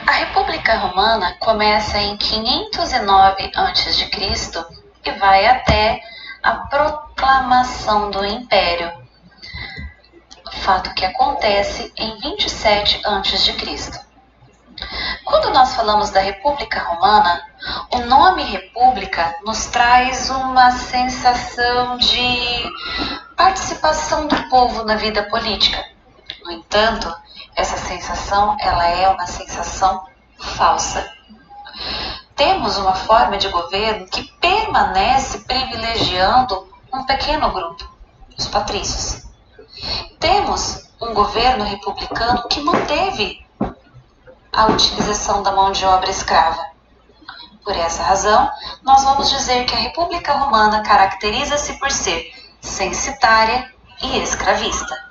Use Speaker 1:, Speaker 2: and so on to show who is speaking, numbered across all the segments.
Speaker 1: A República Romana começa em 509 a.C. e vai até a proclamação do Império, fato que acontece em 27 a.C. Quando nós falamos da República Romana, o nome República nos traz uma sensação de participação do povo na vida política. No entanto, essa sensação ela é uma sensação falsa. Temos uma forma de governo que permanece privilegiando um pequeno grupo, os patrícios. Temos um governo republicano que manteve a utilização da mão de obra escrava. Por essa razão, nós vamos dizer que a República Romana caracteriza-se por ser censitária e escravista.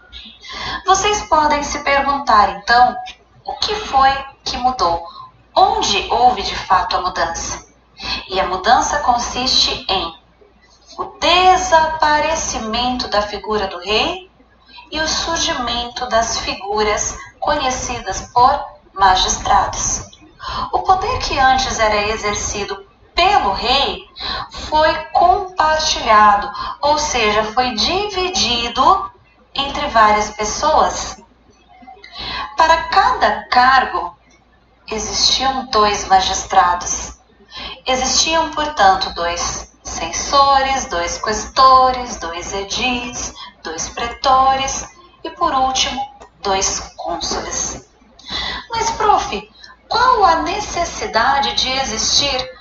Speaker 1: Vocês podem se perguntar, então, o que foi que mudou? Onde houve de fato a mudança? E a mudança consiste em o desaparecimento da figura do rei e o surgimento das figuras conhecidas por magistrados. O poder que antes era exercido pelo rei foi compartilhado, ou seja, foi dividido entre várias pessoas. Para cada cargo existiam 2 magistrados. Existiam, portanto, 2 censores, 2 questores, 2 edis, 2 pretores e, por último, 2 cônsules. Mas, prof, qual a necessidade de existir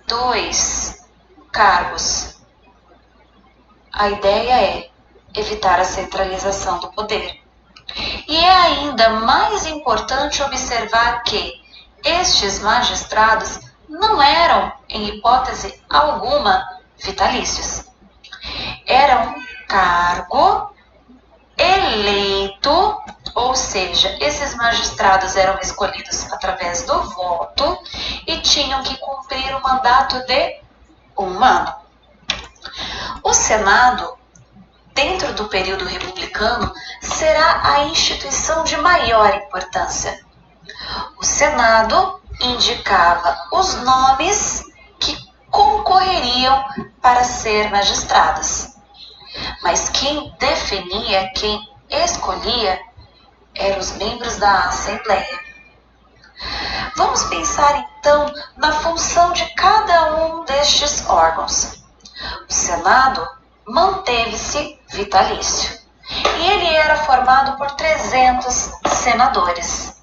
Speaker 1: 2 cargos? A ideia é evitar a centralização do poder. E é ainda mais importante observar que estes magistrados não eram, em hipótese alguma, vitalícios. Era um cargo eleito, ou seja, esses magistrados eram escolhidos através do voto e tinham que cumprir o mandato de 1 ano. O Senado, dentro do período republicano, será a instituição de maior importância. O Senado indicava os nomes que concorreriam para ser magistrados. Mas quem definia, quem escolhia, eram os membros da Assembleia. Vamos pensar então na função de cada um destes órgãos. O Senado manteve-se vitalício e ele era formado por 300 senadores.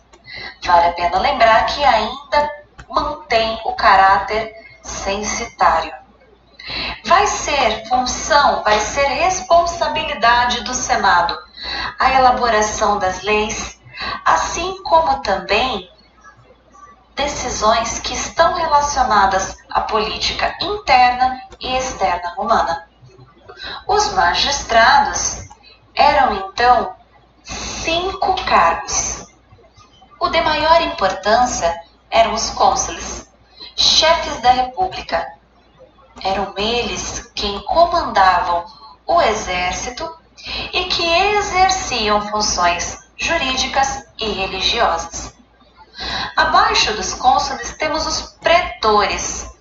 Speaker 1: Vale a pena lembrar que ainda mantém o caráter censitário. Vai ser função, vai ser responsabilidade do Senado a elaboração das leis, assim como também decisões que estão relacionadas à política interna e externa romana. Os magistrados eram então 5 cargos. O de maior importância eram os cônsules, chefes da república. Eram eles quem comandavam o exército e que exerciam funções jurídicas e religiosas. Abaixo dos cônsules temos os pretores.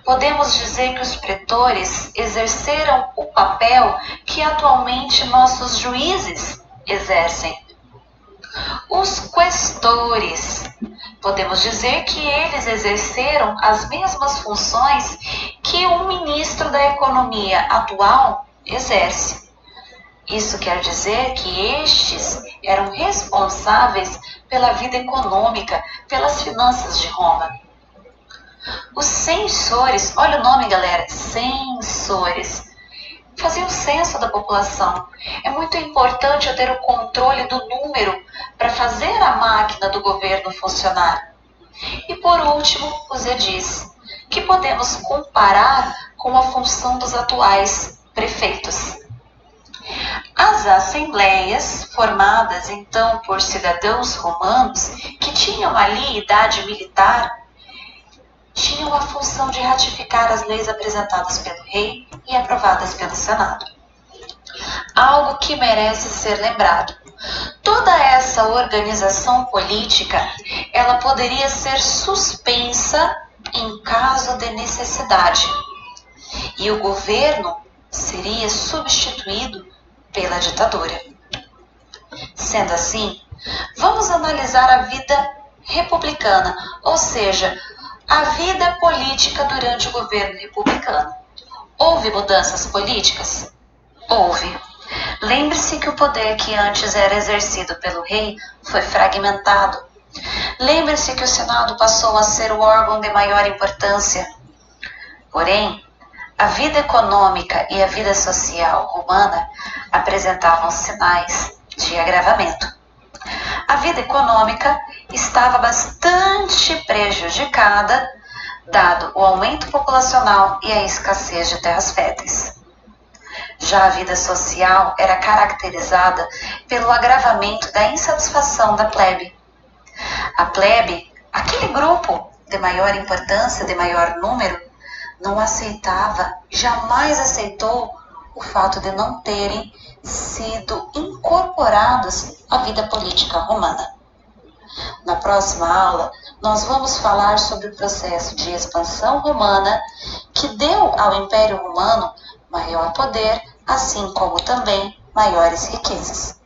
Speaker 1: Podemos dizer que os pretores exerceram o papel que atualmente nossos juízes exercem. Os questores, podemos dizer que eles exerceram as mesmas funções que o ministro da Economia atual exerce. Isso quer dizer que estes eram responsáveis pela vida econômica, pelas finanças de Roma. Os censores, olha o nome, galera, censores, faziam o censo da população. É muito importante eu ter o controle do número para fazer a máquina do governo funcionar. E por último, os edis, que podemos comparar com a função dos atuais prefeitos. As assembleias, formadas então por cidadãos romanos que tinham ali idade militar, tinham a função de ratificar as leis apresentadas pelo rei e aprovadas pelo Senado. Algo que merece ser lembrado. Toda essa organização política, ela poderia ser suspensa em caso de necessidade, e o governo seria substituído pela ditadura. Sendo assim, vamos analisar a vida republicana, ou seja, a vida política durante o governo republicano. Houve mudanças políticas? Houve. Lembre-se que o poder que antes era exercido pelo rei foi fragmentado. Lembre-se que o Senado passou a ser o órgão de maior importância. Porém, a vida econômica e a vida social romana apresentavam sinais de agravamento. A vida econômica estava bastante prejudicada, dado o aumento populacional e a escassez de terras férteis. Já a vida social era caracterizada pelo agravamento da insatisfação da plebe. A plebe, aquele grupo de maior importância, de maior número, não aceitava, jamais aceitou o fato de não terem sido incorporados à vida política romana. Na próxima aula, nós vamos falar sobre o processo de expansão romana que deu ao Império Romano maior poder, assim como também maiores riquezas.